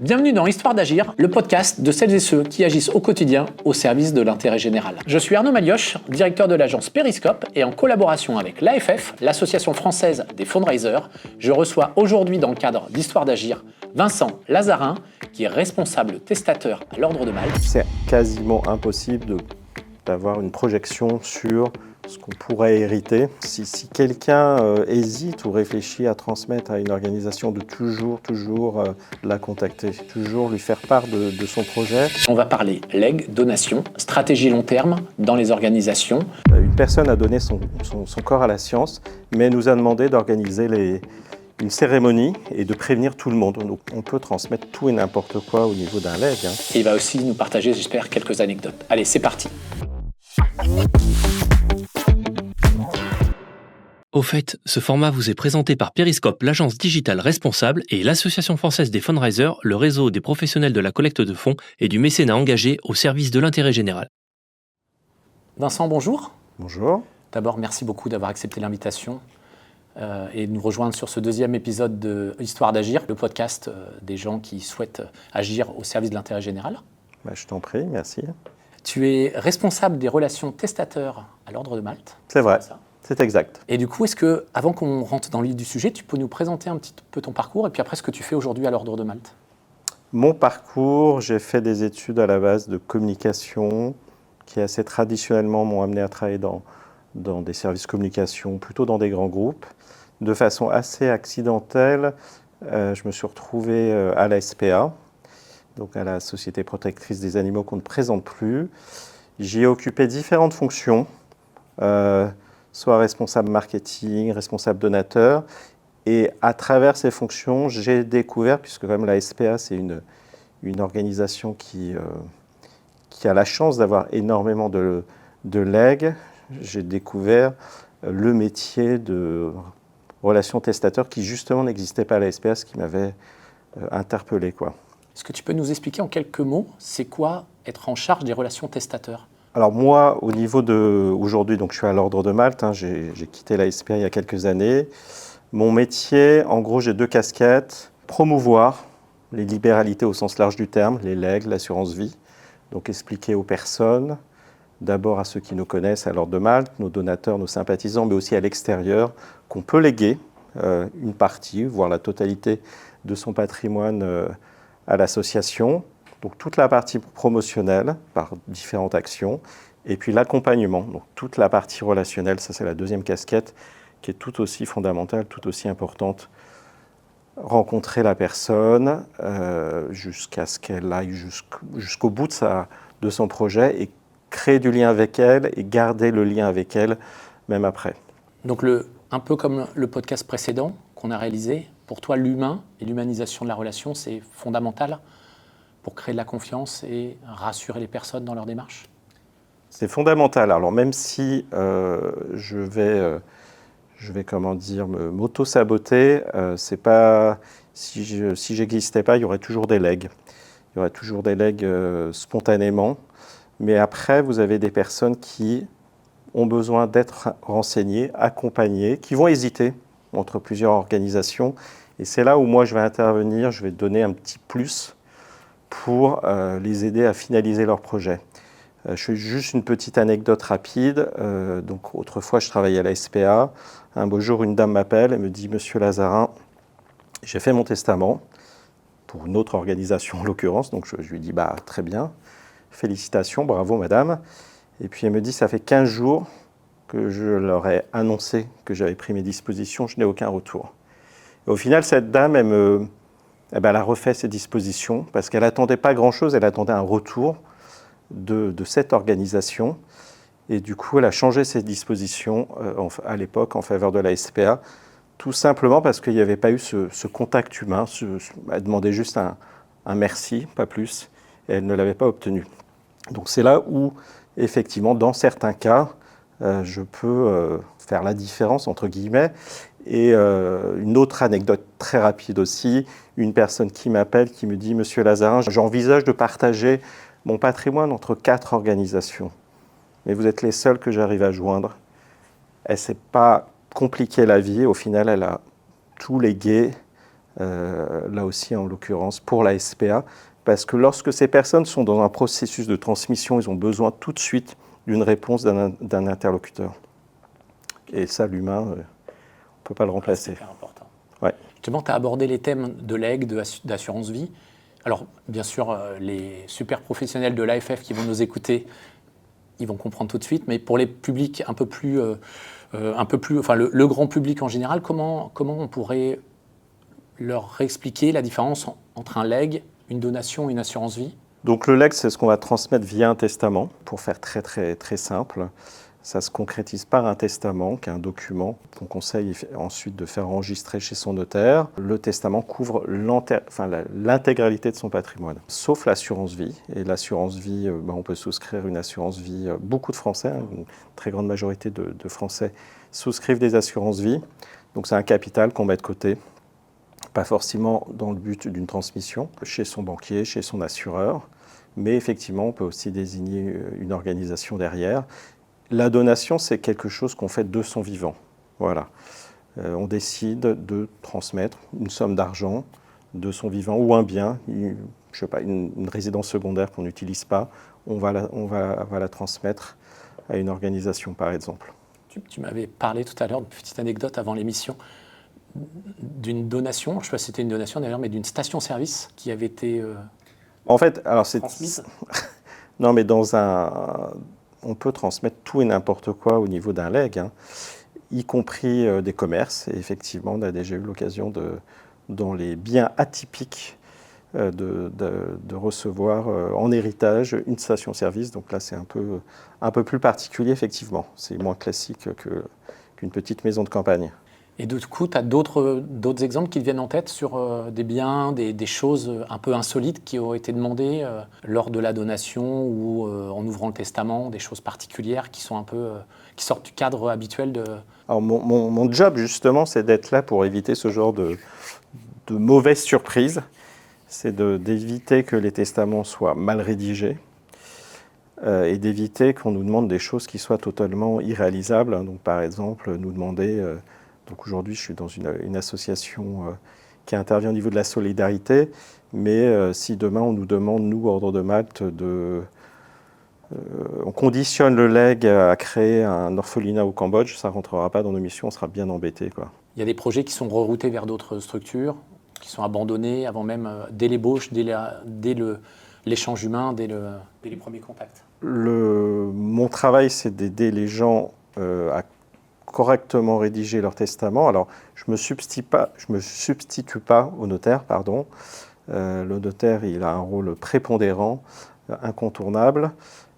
Bienvenue dans Histoire d'agir, le podcast de celles et ceux qui agissent au quotidien au service de l'intérêt général. Je suis Arnaud Malioche, directeur de l'agence Periscope, et en collaboration avec l'AFF, l'Association française des fundraisers, je reçois aujourd'hui dans le cadre d'Histoire d'agir Vincent Lazarin, qui est responsable testateur à l'Ordre de Malte. C'est quasiment impossible d'avoir une projection sur ce qu'on pourrait hériter. Si quelqu'un hésite ou réfléchit à transmettre à une organisation, de toujours la contacter, toujours lui faire part de son projet. On va parler legs, donation, stratégie long terme dans les organisations. Une personne a donné son corps à la science, mais nous a demandé d'organiser une cérémonie et de prévenir tout le monde. Donc on peut transmettre tout et n'importe quoi au niveau d'un leg. Et il va aussi nous partager, j'espère, quelques anecdotes. Allez, c'est parti. Au fait, ce format vous est présenté par Periscope, l'agence digitale responsable, et l'Association française des fundraisers, le réseau des professionnels de la collecte de fonds et du mécénat engagé au service de l'intérêt général. Vincent, bonjour. Bonjour. D'abord, merci beaucoup d'avoir accepté l'invitation et de nous rejoindre sur ce deuxième épisode de Histoire d'agir, le podcast des gens qui souhaitent agir au service de l'intérêt général. Je t'en prie, merci. Tu es responsable des relations testateurs à l'Ordre de Malte. C'est vrai. C'est exact. Et du coup, est-ce que, avant qu'on rentre dans le vif du sujet, tu peux nous présenter un petit peu ton parcours et puis après ce que tu fais aujourd'hui à l'Ordre de Malte ? Mon parcours, j'ai fait des études à la base de communication qui assez traditionnellement m'ont amené à travailler dans des services communication, plutôt dans des grands groupes. De façon assez accidentelle, je me suis retrouvé à la SPA, donc à la Société protectrice des animaux qu'on ne présente plus. J'y ai occupé différentes fonctions. Soit responsable marketing, responsable donateur. Et à travers ces fonctions, j'ai découvert, puisque quand même la SPA, c'est une organisation qui a la chance d'avoir énormément de legs, j'ai découvert le métier de relation testateur qui justement n'existait pas à la SPA, ce qui m'avait interpellé, quoi. Est-ce que tu peux nous expliquer en quelques mots, c'est quoi être en charge des relations testateurs ? Alors moi, au niveau aujourd'hui, donc je suis à l'Ordre de Malte, j'ai quitté la SPA il y a quelques années. Mon métier, en gros, j'ai deux casquettes. Promouvoir les libéralités au sens large du terme, les legs, l'assurance vie. Donc expliquer aux personnes, d'abord à ceux qui nous connaissent à l'Ordre de Malte, nos donateurs, nos sympathisants, mais aussi à l'extérieur, qu'on peut léguer une partie, voire la totalité de son patrimoine à l'association. Donc toute la partie promotionnelle par différentes actions, et puis l'accompagnement, donc toute la partie relationnelle, ça c'est la deuxième casquette qui est tout aussi fondamentale, tout aussi importante. Rencontrer la personne jusqu'à ce qu'elle aille jusqu'au bout de son projet et créer du lien avec elle et garder le lien avec elle même après. Donc un peu comme le podcast précédent qu'on a réalisé, pour toi l'humain et l'humanisation de la relation, c'est fondamental pour créer de la confiance et rassurer les personnes dans leur démarche ? C'est fondamental. Alors même si je vais m'auto-saboter, c'est pas si j'existais pas, il y aurait toujours des legs. Il y aurait toujours des legs spontanément. Mais après, vous avez des personnes qui ont besoin d'être renseignées, accompagnées, qui vont hésiter entre plusieurs organisations. Et c'est là où moi je vais intervenir, je vais donner un petit plus pour les aider à finaliser leur projet. Je fais juste une petite anecdote rapide. Donc, autrefois, je travaillais à la SPA. Un beau jour, une dame m'appelle et me dit « Monsieur Lazarin, j'ai fait mon testament pour une autre organisation en l'occurrence. » Donc, je lui dis « Très bien, félicitations, bravo madame. » Et puis, elle me dit « Ça fait 15 jours que je leur ai annoncé que j'avais pris mes dispositions, je n'ai aucun retour. » Et au final, cette dame, elle a refait ses dispositions parce qu'elle n'attendait pas grand-chose, elle attendait un retour de cette organisation. Et du coup, elle a changé ses dispositions à l'époque en faveur de la SPA, tout simplement parce qu'il n'y avait pas eu ce contact humain. Elle demandait juste un merci, pas plus, et elle ne l'avait pas obtenu. Donc c'est là où, effectivement, dans certains cas, je peux faire la différence, entre guillemets. Et une autre anecdote très rapide aussi, une personne qui m'appelle, qui me dit « Monsieur Lazarin, j'envisage de partager mon patrimoine entre 4 organisations. Mais vous êtes les seuls que j'arrive à joindre. » Elle ne s'est pas compliqué la vie. Au final, elle a tout légué là aussi en l'occurrence pour la SPA, parce que lorsque ces personnes sont dans un processus de transmission, ils ont besoin tout de suite d'une réponse d'un interlocuteur. Et ça, l'humain, on ne peut pas le remplacer. C'est super important. Ouais. Justement, tu as abordé les thèmes de legs, d'assurance vie. Alors, bien sûr, les super professionnels de l'AFF qui vont nous écouter, ils vont comprendre tout de suite, mais pour les publics un peu plus, enfin le grand public en général, comment on pourrait leur réexpliquer la différence entre un leg, une donation et une assurance vie? Donc le legs, c'est ce qu'on va transmettre via un testament, pour faire très très très simple. Ça se concrétise par un testament, qui est un document qu'on conseille ensuite de faire enregistrer chez son notaire. Le testament couvre l'intégralité de son patrimoine, sauf l'assurance vie. Et l'assurance vie, on peut souscrire une assurance vie. Beaucoup de Français, une très grande majorité de Français souscrivent des assurances vie. Donc c'est un capital qu'on met de côté, pas forcément dans le but d'une transmission, chez son banquier, chez son assureur. Mais effectivement, on peut aussi désigner une organisation derrière. La donation, c'est quelque chose qu'on fait de son vivant. Voilà. On décide de transmettre une somme d'argent de son vivant ou un bien, je sais pas, une résidence secondaire qu'on n'utilise pas. On va la transmettre à une organisation, par exemple. Tu m'avais parlé tout à l'heure, une petite anecdote avant l'émission, d'une donation, je ne sais pas si c'était une donation d'ailleurs, mais d'une station-service qui avait été en fait, alors c'est transmise. Non, mais on peut transmettre tout et n'importe quoi au niveau d'un leg, y compris des commerces. Et effectivement, on a déjà eu l'occasion, dans les biens atypiques, de recevoir en héritage une station-service. Donc là, c'est un peu plus particulier, effectivement. C'est moins classique qu'une petite maison de campagne. Et du coup, tu as d'autres exemples qui te viennent en tête sur des biens, des choses un peu insolites qui ont été demandées lors de la donation ou en ouvrant le testament, des choses particulières qui sont qui sortent du cadre habituel de... Alors mon job, justement, c'est d'être là pour éviter ce genre de mauvaises surprises. C'est d'éviter que les testaments soient mal rédigés et d'éviter qu'on nous demande des choses qui soient totalement irréalisables. Donc, par exemple, nous demander... Donc aujourd'hui, je suis dans une association qui intervient au niveau de la solidarité, mais si demain on nous demande, nous, Ordre de Malte, on conditionne le leg à créer un orphelinat au Cambodge, ça ne rentrera pas dans nos missions, on sera bien embêtés, quoi. Il y a des projets qui sont reroutés vers d'autres structures, qui sont abandonnés avant même, dès l'ébauche, dès l'échange humain, dès les premiers contacts. Mon travail, c'est d'aider les gens à correctement rédiger leur testament. Alors, je me substitue pas au notaire, pardon. Le notaire, il a un rôle prépondérant, incontournable,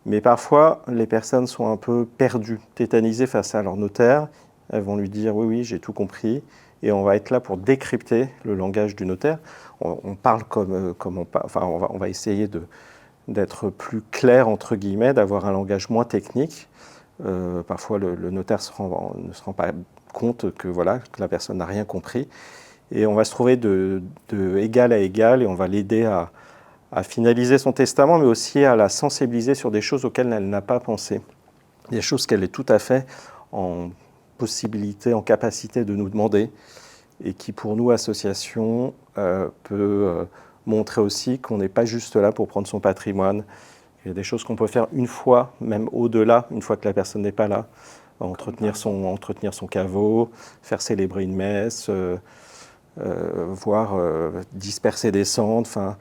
mais parfois, les personnes sont un peu perdues, tétanisées face à leur notaire. Elles vont lui dire « oui, j'ai tout compris », et on va être là pour décrypter le langage du notaire. On parle comme on parle, enfin, on va essayer d'être plus clair, entre guillemets, d'avoir un langage moins technique. Parfois, le notaire ne se rend pas compte que la personne n'a rien compris. Et on va se trouver de égal à égal et on va l'aider à finaliser son testament, mais aussi à la sensibiliser sur des choses auxquelles elle n'a pas pensé. Des choses qu'elle est tout à fait en possibilité, en capacité de nous demander et qui, pour nous, association, peut montrer aussi qu'on n'est pas juste là pour prendre son patrimoine. Il y a des choses qu'on peut faire une fois, même au-delà, une fois que la personne n'est pas là. Entretenir son caveau, faire célébrer une messe, voire disperser des cendres. Enfin,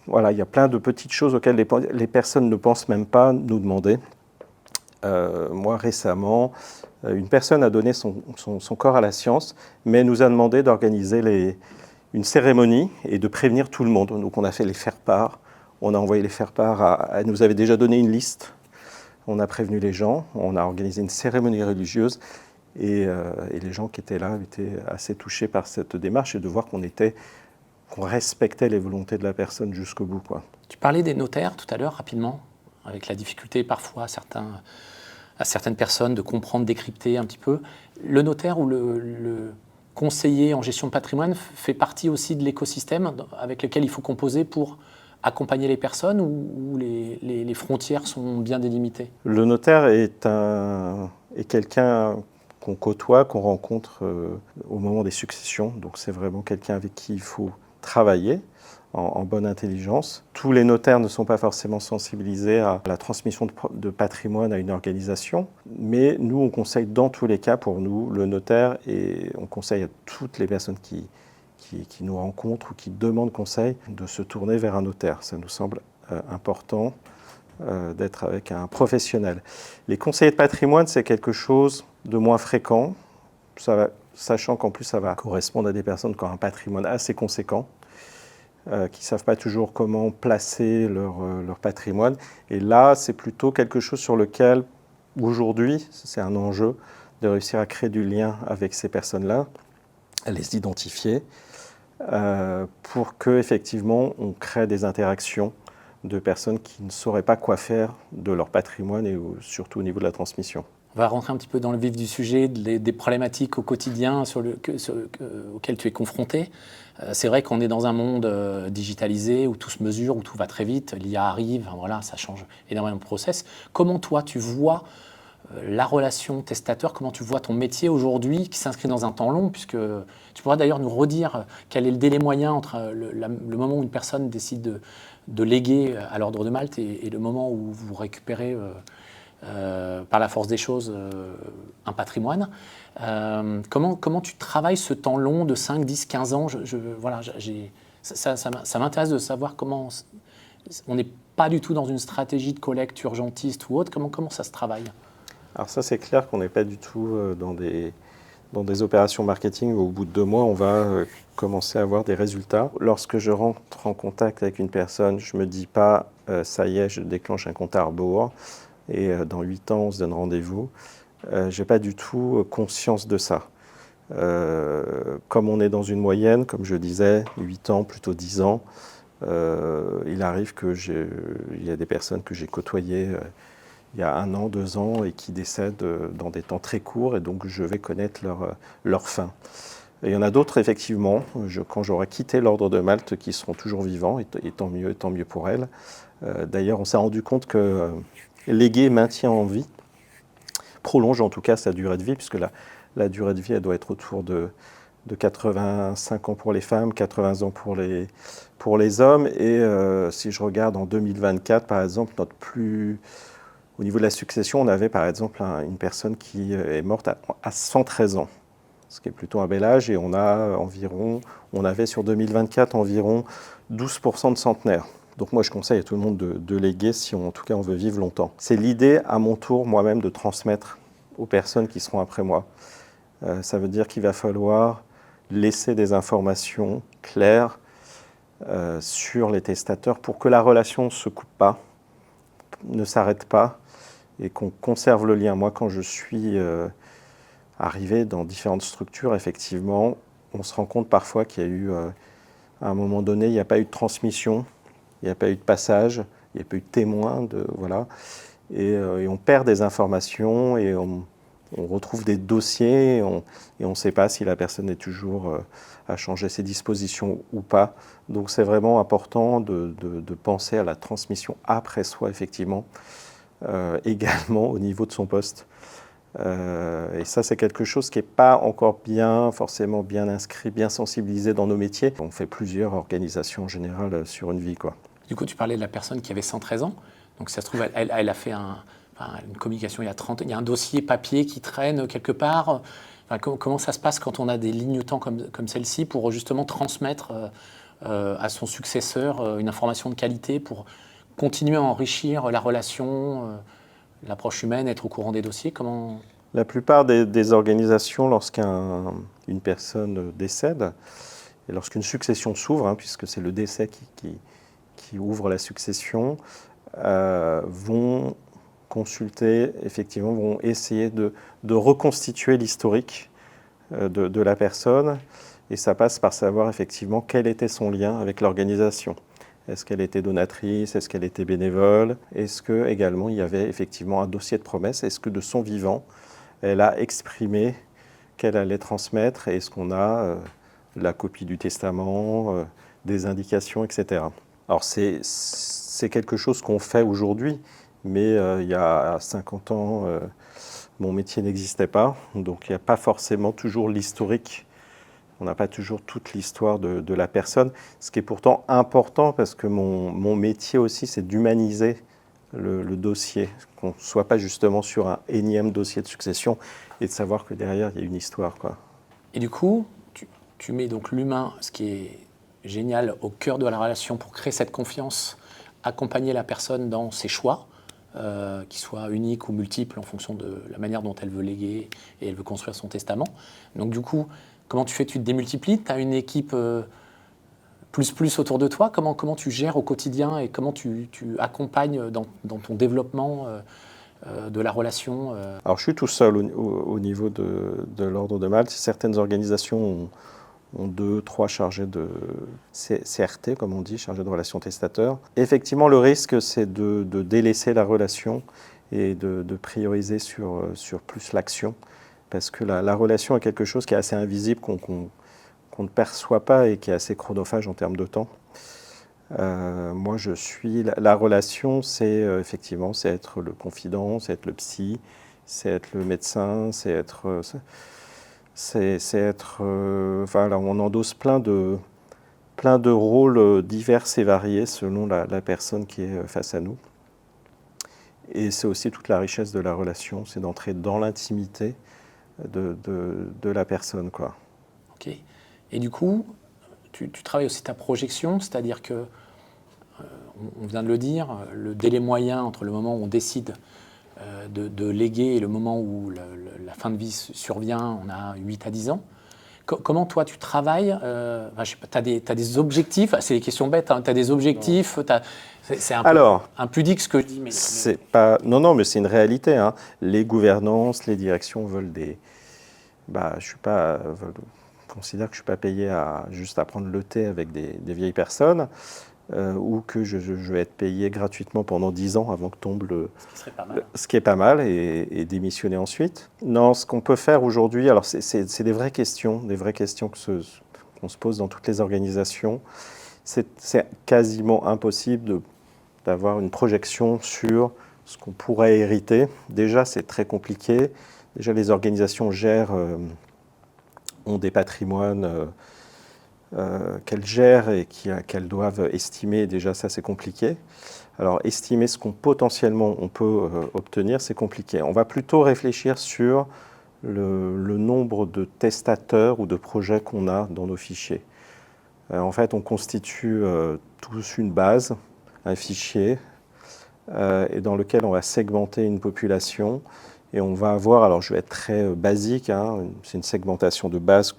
voilà, il y a plein de petites choses auxquelles les personnes ne pensent même pas nous demander. Moi, récemment, une personne a donné son corps à la science, mais nous a demandé d'organiser une cérémonie et de prévenir tout le monde. Donc on a fait les faire-part. On a envoyé les faire-part elle nous avait déjà donné une liste. On a prévenu les gens, on a organisé une cérémonie religieuse et les gens qui étaient là étaient assez touchés par cette démarche et de voir qu'on respectait les volontés de la personne jusqu'au bout, quoi. Tu parlais des notaires tout à l'heure, rapidement, avec la difficulté parfois à certaines personnes de comprendre, décrypter un petit peu. Le notaire ou le conseiller en gestion de patrimoine fait partie aussi de l'écosystème avec lequel il faut composer pour accompagner les personnes ou les frontières sont bien délimitées? Le notaire est quelqu'un qu'on côtoie, qu'on rencontre au moment des successions. Donc c'est vraiment quelqu'un avec qui il faut travailler en bonne intelligence. Tous les notaires ne sont pas forcément sensibilisés à la transmission de patrimoine à une organisation, mais nous, on conseille dans tous les cas, pour nous, le notaire, et on conseille à toutes les personnes qui nous rencontrent ou qui demandent conseil, de se tourner vers un notaire. Ça nous semble important d'être avec un professionnel. Les conseillers de patrimoine, c'est quelque chose de moins fréquent, sachant qu'en plus ça va correspondre à des personnes qui ont un patrimoine assez conséquent, qui ne savent pas toujours comment placer leur patrimoine. Et là, c'est plutôt quelque chose sur lequel, aujourd'hui, c'est un enjeu de réussir à créer du lien avec ces personnes-là, à les identifier, pour qu'effectivement, on crée des interactions de personnes qui ne sauraient pas quoi faire de leur patrimoine et surtout au niveau de la transmission. On va rentrer un petit peu dans le vif du sujet, des problématiques au quotidien auxquelles tu es confronté. C'est vrai qu'on est dans un monde digitalisé où tout se mesure, où tout va très vite, l'IA arrive, voilà, ça change énormément de process. Comment toi tu vois la relation testateur, comment tu vois ton métier aujourd'hui qui s'inscrit dans un temps long, puisque tu pourras d'ailleurs nous redire quel est le délai moyen entre le moment où une personne décide de léguer à l'ordre de Malte et le moment où vous récupérez par la force des choses un patrimoine. Comment tu travailles ce temps long de 5, 10, 15 ans voilà, ça m'intéresse de savoir comment on n'est pas du tout dans une stratégie de collecte urgentiste ou autre. Comment ça se travaille? Alors ça, c'est clair qu'on n'est pas du tout dans des opérations marketing où au bout de 2 mois, on va commencer à avoir des résultats. Lorsque je rentre en contact avec une personne, je ne me dis pas ça y est, je déclenche un compte à rebours et dans 8 ans, on se donne rendez-vous. Je n'ai pas du tout conscience de ça. Comme on est dans une moyenne, comme je disais, 8 ans, plutôt 10 ans, il arrive il y a des personnes que j'ai côtoyées il y a 1 an, 2 ans et qui décèdent dans des temps très courts et donc je vais connaître leur fin. Et il y en a d'autres, effectivement, quand j'aurai quitté l'ordre de Malte, qui seront toujours vivants et tant mieux pour elles. D'ailleurs, on s'est rendu compte que léguer maintient en vie, prolonge en tout cas sa durée de vie, puisque la durée de vie, elle doit être autour de 85 ans pour les femmes, 80 ans pour les hommes. Et si je regarde en 2024, par exemple, au niveau de la succession, on avait par exemple une personne qui est morte à 113 ans, ce qui est plutôt un bel âge, et on avait sur 2024 environ 12% de centenaires. Donc moi je conseille à tout le monde de léguer si en tout cas on veut vivre longtemps. C'est l'idée à mon tour moi-même de transmettre aux personnes qui seront après moi. Ça veut dire qu'il va falloir laisser des informations claires sur les testateurs pour que la relation ne se coupe pas, ne s'arrête pas, et qu'on conserve le lien. Moi, quand je suis arrivé dans différentes structures, effectivement, on se rend compte parfois qu'il y a eu, à un moment donné, il n'y a pas eu de transmission, il n'y a pas eu de passage, il n'y a pas eu de témoin, voilà, et on perd des informations et on retrouve des dossiers et on ne sait pas si la personne est toujours à changer ses dispositions ou pas. Donc c'est vraiment important de penser à la transmission après soi, effectivement, également au niveau de son poste. Et ça, c'est quelque chose qui n'est pas encore forcément bien inscrit, bien sensibilisé dans nos métiers. On fait plusieurs organisations en général sur une vie, quoi. Du coup, tu parlais de la personne qui avait 113 ans. Donc ça se trouve, elle a fait une communication il y a 30 ans. Il y a un dossier papier qui traîne quelque part. Enfin, comment ça se passe quand on a des lignes de temps comme celle-ci pour justement transmettre à son successeur une information de qualité pour continuer à enrichir la relation, l'approche humaine, être au courant des dossiers? La plupart des organisations, lorsqu'une personne décède, et lorsqu'une succession s'ouvre, puisque c'est le décès qui ouvre la succession, vont consulter, effectivement, vont essayer de reconstituer l'historique de la personne. Et ça passe par savoir effectivement quel était son lien avec l'organisation. Est-ce qu'elle était donatrice? Est-ce qu'elle était bénévole? Est-ce que également il y avait effectivement un dossier de promesse? Est-ce que de son vivant, elle a exprimé qu'elle allait transmettre? Et est-ce qu'on a la copie du testament, des indications, etc. Alors c'est quelque chose qu'on fait aujourd'hui, mais il y a 50 ans, mon métier n'existait pas, donc il n'y a pas forcément toujours l'historique. On n'a pas toujours toute l'histoire de la personne, ce qui est pourtant important parce que mon métier aussi, c'est d'humaniser le dossier, qu'on ne soit pas justement sur un énième dossier de succession et de savoir que derrière, il y a une histoire, quoi. Et du coup, tu mets donc l'humain, ce qui est génial, au cœur de la relation pour créer cette confiance, accompagner la personne dans ses choix, qu'ils soient uniques ou multiples en fonction de la manière dont elle veut léguer et elle veut construire son testament. Donc du coup, comment tu fais? Tu te démultiplies? Tu as une équipe plus autour de toi? Comment tu gères au quotidien et comment tu accompagnes dans ton développement de la relation Alors je suis tout seul au niveau de l'Ordre de Malte. Certaines organisations ont 2, 3 chargés de CRT, comme on dit, chargés de relations testateurs. Effectivement, le risque, c'est de délaisser la relation et de prioriser sur plus l'action, parce que la relation est quelque chose qui est assez invisible, qu'on ne perçoit pas et qui est assez chronophage en termes de temps. Moi, je suis... La relation, c'est effectivement, c'est être le confident, c'est être le psy, c'est être le médecin, c'est être... voilà, on endosse plein de rôles divers et variés selon la personne qui est face à nous. Et c'est aussi toute la richesse de la relation, c'est d'entrer dans l'intimité de la personne, quoi. Ok. Et du coup, tu travailles aussi ta projection, c'est-à-dire que, on vient de le dire, le délai moyen entre le moment où on décide de léguer et le moment où la fin de vie survient, on a 8 à 10 ans. Comment toi tu travailles tu as des objectifs, c'est des questions bêtes, hein, tu as des objectifs, c'est un pudique ce que je dis. C'est pas, non, mais c'est une réalité, hein. Les gouvernances, les directions veulent des... considère que je ne suis pas payé juste à prendre le thé avec des vieilles personnes, ou que je vais être payé gratuitement pendant 10 ans avant que tombe ce qui est pas mal, et démissionner ensuite. Non, ce qu'on peut faire aujourd'hui, alors c'est des vraies questions qu'on se pose dans toutes les organisations. C'est quasiment impossible d'avoir une projection sur ce qu'on pourrait hériter. Déjà, c'est très compliqué. Déjà, les organisations ont des patrimoines qu'elles gèrent et qu'elles doivent estimer. Déjà, ça, c'est compliqué. Alors, estimer ce qu'on potentiellement on peut obtenir, c'est compliqué. On va plutôt réfléchir sur le nombre de testateurs ou de projets qu'on a dans nos fichiers. En fait, on constitue tous une base, un fichier, et dans lequel on va segmenter une population. Et on va avoir, alors je vais être très basique, hein, c'est une segmentation de base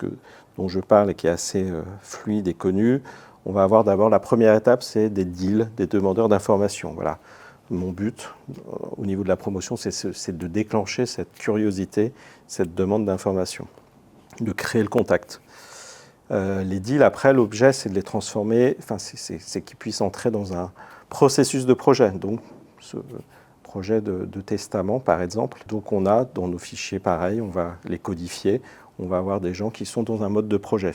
dont je parle et qui est assez fluide et connue. On va avoir d'abord, la première étape, c'est des deals, des demandeurs d'informations. Voilà. Mon but au niveau de la promotion, c'est de déclencher cette curiosité, cette demande d'information, de créer le contact. Les deals, après, l'objet, c'est de les transformer, c'est qu'ils puissent entrer dans un processus de projet. Donc, ce projet de testament, par exemple. Donc, on a dans nos fichiers, pareil, on va les codifier. On va avoir des gens qui sont dans un mode de projet.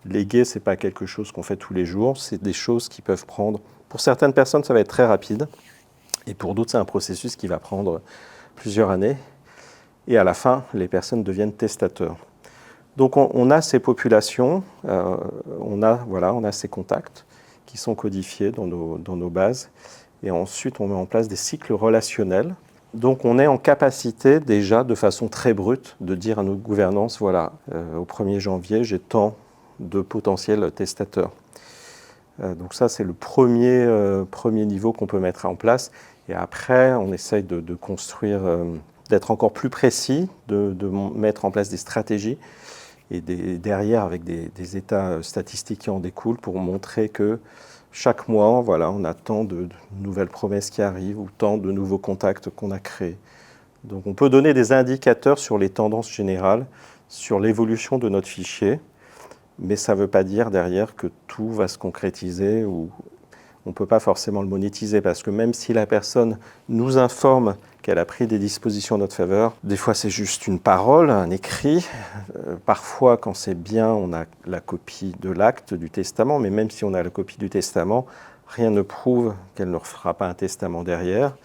Léguer, ce n'est pas quelque chose qu'on fait tous les jours. C'est des choses qui peuvent prendre... Pour certaines personnes, ça va être très rapide. Et pour d'autres, c'est un processus qui va prendre plusieurs années. Et à la fin, les personnes deviennent testateurs. Donc, on a ces populations, on a ces contacts qui sont codifiés dans nos bases. Et ensuite, on met en place des cycles relationnels. Donc, on est en capacité déjà, de façon très brute, de dire à notre gouvernance, voilà, au 1er janvier, j'ai tant de potentiels testateurs. Donc ça, c'est le premier niveau qu'on peut mettre en place. Et après, on essaye de construire, d'être encore plus précis, de mettre en place des stratégies et derrière avec des états statistiques qui en découlent pour montrer que chaque mois, voilà, on a tant de nouvelles promesses qui arrivent ou tant de nouveaux contacts qu'on a créés. Donc on peut donner des indicateurs sur les tendances générales, sur l'évolution de notre fichier, mais ça ne veut pas dire derrière que tout va se concrétiser ou on ne peut pas forcément le monétiser parce que même si la personne nous informe qu'elle a pris des dispositions en notre faveur, des fois c'est juste une parole, un écrit. Parfois, quand c'est bien, on a la copie de l'acte du testament, mais même si on a la copie du testament, rien ne prouve qu'elle ne refera pas un testament derrière.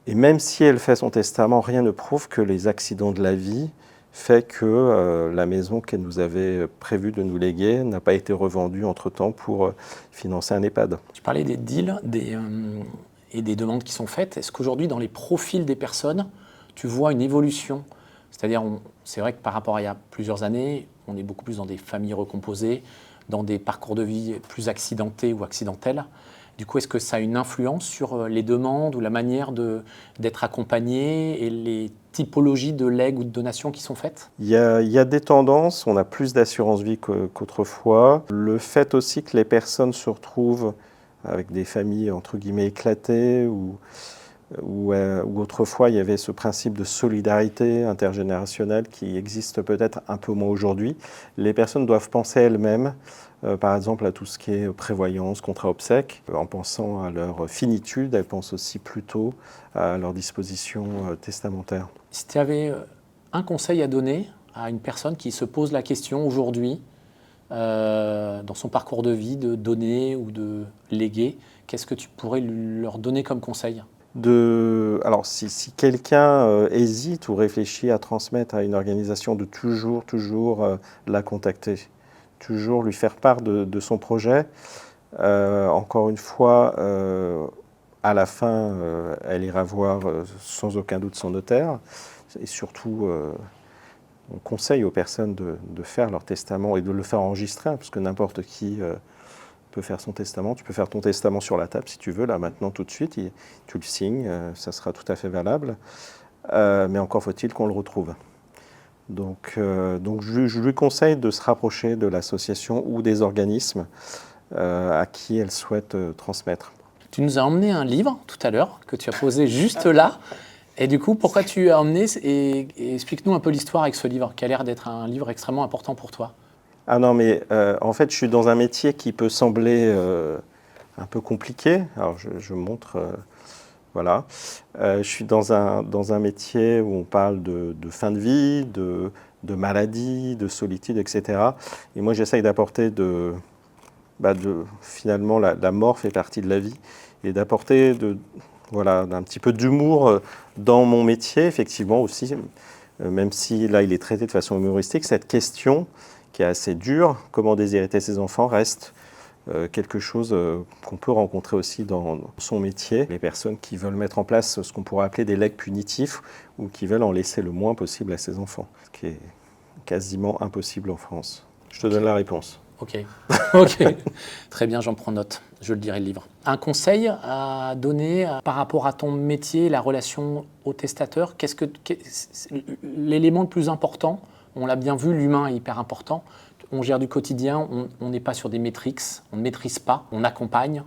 Et même si elle fait son testament, rien ne prouve que les accidents de la vie fait que la maison qu'elle nous avait prévu de nous léguer n'a pas été revendue entre-temps pour financer un EHPAD. Tu parlais des deals et des demandes qui sont faites. Est-ce qu'aujourd'hui, dans les profils des personnes, tu vois une évolution ? C'est-à-dire, c'est vrai que par rapport à il y a plusieurs années, on est beaucoup plus dans des familles recomposées, dans des parcours de vie plus accidentés ou accidentels. Du coup, est-ce que ça a une influence sur les demandes ou la manière d'être accompagné et les typologies de legs ou de donations qui sont faites ? Il y a des tendances, on a plus d'assurance vie qu'autrefois. Le fait aussi que les personnes se retrouvent avec des familles entre guillemets éclatées ou autrefois il y avait ce principe de solidarité intergénérationnelle qui existe peut-être un peu moins aujourd'hui. Les personnes doivent penser elles-mêmes, par exemple à tout ce qui est prévoyance, contrat obsèques. En pensant à leur finitude, elles pensent aussi plutôt à leur disposition testamentaire. Si tu avais un conseil à donner à une personne qui se pose la question aujourd'hui, dans son parcours de vie, de donner ou de léguer, qu'est-ce que tu pourrais leur donner comme conseil ? Alors, si quelqu'un hésite ou réfléchit à transmettre à une organisation, de toujours la contacter, toujours lui faire part de son projet. Encore une fois, à la fin, elle ira voir sans aucun doute son notaire. Et surtout, on conseille aux personnes de faire leur testament et de le faire enregistrer, parce que n'importe qui peut faire son testament. Tu peux faire ton testament sur la table si tu veux, là maintenant tout de suite, tu le signes, ça sera tout à fait valable, mais encore faut-il qu'on le retrouve. Donc je lui conseille de se rapprocher de l'association ou des organismes à qui elle souhaite transmettre. Tu nous as emmené un livre tout à l'heure que tu as posé juste là. Et du coup, pourquoi tu as emmené et explique-nous un peu l'histoire avec ce livre, qui a l'air d'être un livre extrêmement important pour toi. Ah non, mais en fait, je suis dans un métier qui peut sembler un peu compliqué. Alors, je montre, voilà. Je suis dans un métier où on parle de fin de vie, de maladie, de solitude, etc. Et moi, j'essaye d'apporter finalement, la mort fait partie de la vie, et d'apporter un petit peu d'humour dans mon métier, effectivement aussi, même si là, il est traité de façon humoristique, cette question qui est assez dur, comment déshériter ses enfants, reste quelque chose qu'on peut rencontrer aussi dans son métier. Les personnes qui veulent mettre en place ce qu'on pourrait appeler des legs punitifs ou qui veulent en laisser le moins possible à ses enfants, ce qui est quasiment impossible en France. Je te donne la réponse. Ok, très bien, j'en prends note, je le dirai le livre. Un conseil à donner par rapport à ton métier, la relation au testateur, l'élément le plus important? On l'a bien vu, l'humain est hyper important. On gère du quotidien, on n'est pas sur des métriques, on ne maîtrise pas, on accompagne,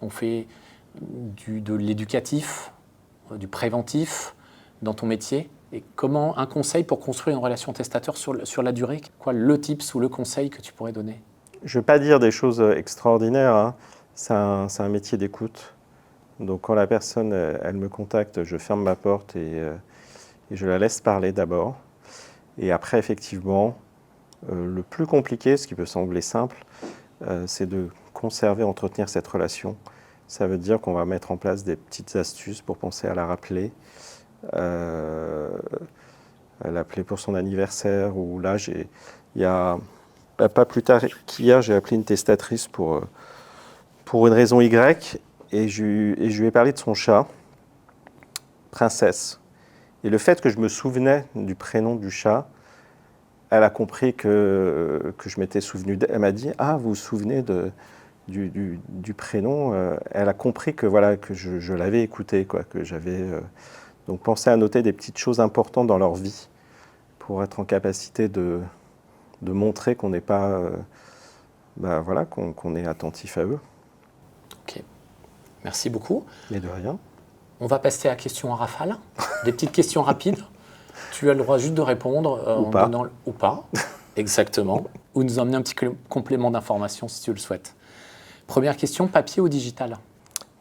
on fait de l'éducatif, du préventif dans ton métier. Et comment un conseil pour construire une relation testateur sur la durée? Quoi le tips ou le conseil que tu pourrais donner? Je ne vais pas dire des choses extraordinaires, hein. C'est un métier d'écoute. Donc quand la personne elle me contacte, je ferme ma porte et je la laisse parler d'abord. Et après, effectivement, le plus compliqué, ce qui peut sembler simple, c'est de conserver, entretenir cette relation. Ça veut dire qu'on va mettre en place des petites astuces pour penser à la rappeler. L'appeler pour son anniversaire, ou là, pas plus tard qu'hier, j'ai appelé une testatrice pour une raison Y, et je lui ai parlé de son chat, Princesse. Et le fait que je me souvenais du prénom du chat, elle a compris que je m'étais souvenu d'elle. Elle m'a dit « Ah, vous vous souvenez du prénom ?» Elle a compris que je l'avais écouté, que j'avais... Donc, pensez à noter des petites choses importantes dans leur vie pour être en capacité de montrer qu'on n'est pas... qu'on est attentif à eux. Ok, merci beaucoup. Mais de rien. On va passer à questions en rafale, des petites questions rapides. Tu as le droit juste de répondre ou pas, exactement, ou nous emmener un petit complément d'information si tu le souhaites. Première question, papier ou digital?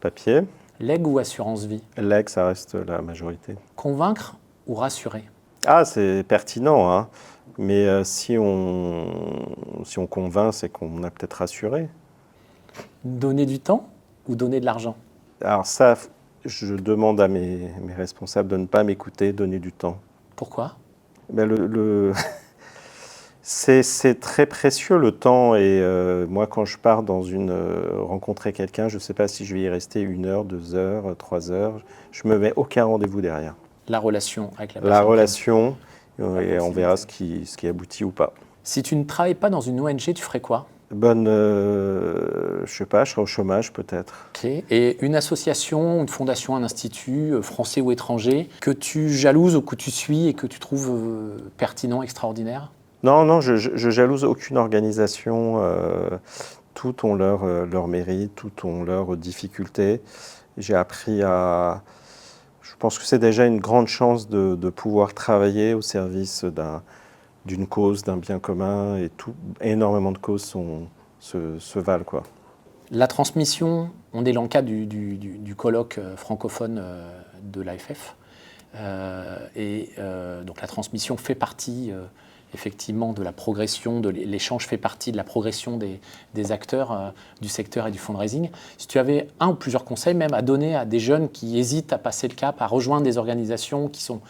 Papier. Legs ou assurance vie? Legs, ça reste la majorité. Convaincre ou rassurer? Ah, c'est pertinent, hein. Mais si on convainc, c'est qu'on a peut-être rassuré. Donner du temps ou donner de l'argent? Alors ça, Je demande à mes responsables de ne pas m'écouter, donner du temps. Pourquoi ? C'est très précieux le temps et moi quand je pars rencontrer quelqu'un, je ne sais pas si je vais y rester 1 heure, 2 heures, 3 heures. Je ne me mets aucun rendez-vous derrière. La relation avec la personne. La relation et on verra ce qui aboutit ou pas. Si tu ne travailles pas dans une ONG, tu ferais quoi ? Je sais pas, je serai au chômage peut-être. Ok. Et une association, une fondation, un institut, français ou étranger, que tu jalouses ou que tu suis et que tu trouves pertinent, extraordinaire ? Non, je jalouse aucune organisation. Toutes ont leur mérite, toutes ont leurs difficultés. J'ai appris à... Je pense que c'est déjà une grande chance de pouvoir travailler au service d'une cause, d'un bien commun, et énormément de causes se valent, quoi. La transmission, on est dans le cadre du colloque francophone de l'AFF, donc la transmission fait partie effectivement de la progression, l'échange fait partie de la progression des acteurs du secteur et du fundraising. Si tu avais un ou plusieurs conseils même à donner à des jeunes qui hésitent à passer le cap, à rejoindre des organisations qui sont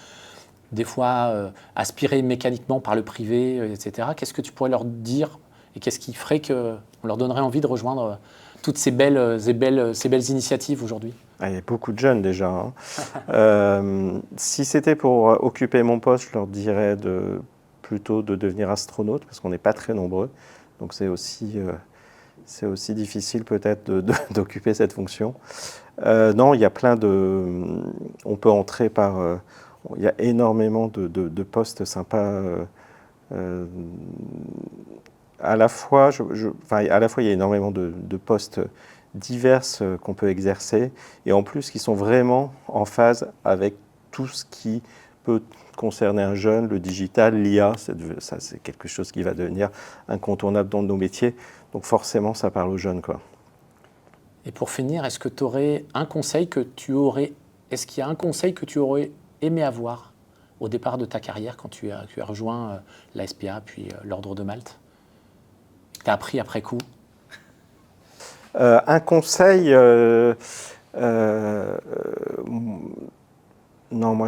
des fois aspirées mécaniquement par le privé, etc., qu'est-ce que tu pourrais leur dire et qu'est-ce qui ferait qu'on leur donnerait envie de rejoindre toutes ces belles initiatives aujourd'hui ? Il y a beaucoup de jeunes déjà. Si c'était pour occuper mon poste, je leur dirais plutôt de devenir astronaute, parce qu'on n'est pas très nombreux. Donc c'est aussi difficile peut-être d'occuper cette fonction. Non, il y a on peut entrer par... il y a énormément de postes sympas. À la fois, il y a énormément de postes divers qu'on peut exercer, et en plus qui sont vraiment en phase avec tout ce qui peut concerner un jeune, le digital, l'IA, ça c'est quelque chose qui va devenir incontournable dans nos métiers. Donc forcément, ça parle aux jeunes, quoi. Et pour finir, est-ce que tu aurais un conseil est-ce qu'il y a un conseil que tu aurais aimé avoir au départ de ta carrière quand tu as rejoint la SPA puis l'Ordre de Malte ? Tu as appris après coup ? Un conseil... non, moi,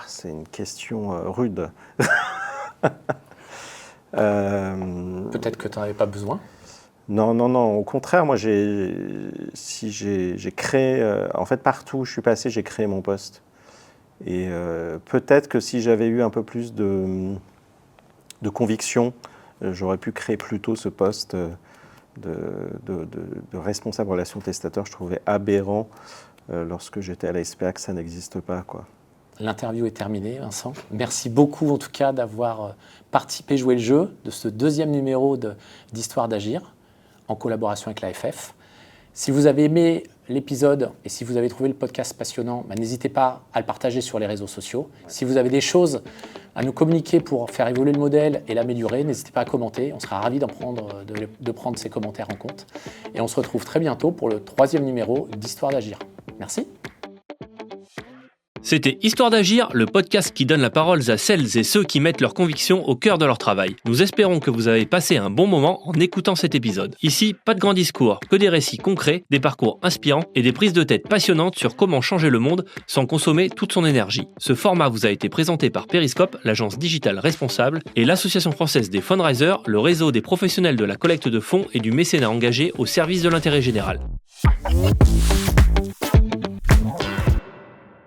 c'est une question rude. Peut-être que tu n'en avais pas besoin ? Non. Au contraire, moi, j'ai créé... en fait, partout où je suis passé, j'ai créé mon poste. Et peut-être que si j'avais eu un peu plus de conviction, j'aurais pu créer plus tôt ce poste de responsable relations utilisateur. Je trouvais aberrant lorsque j'étais à la SPA que ça n'existe pas, quoi. L'interview est terminée, Vincent. Merci beaucoup en tout cas d'avoir participé, joué le jeu de ce 2e numéro d'Histoire d'Agir en collaboration avec l'AFF. Si vous avez aimé l'épisode et si vous avez trouvé le podcast passionnant, n'hésitez pas à le partager sur les réseaux sociaux. Si vous avez des choses à nous communiquer pour faire évoluer le modèle et l'améliorer, n'hésitez pas à commenter. On sera ravis de prendre ces commentaires en compte. Et on se retrouve très bientôt pour le 3e numéro d'Histoire d'Agir. Merci. C'était Histoire d'Agir, le podcast qui donne la parole à celles et ceux qui mettent leurs convictions au cœur de leur travail. Nous espérons que vous avez passé un bon moment en écoutant cet épisode. Ici, pas de grands discours, que des récits concrets, des parcours inspirants et des prises de tête passionnantes sur comment changer le monde sans consommer toute son énergie. Ce format vous a été présenté par Periscope, l'agence digitale responsable, et l'Association française des fundraisers, le réseau des professionnels de la collecte de fonds et du mécénat engagé au service de l'intérêt général.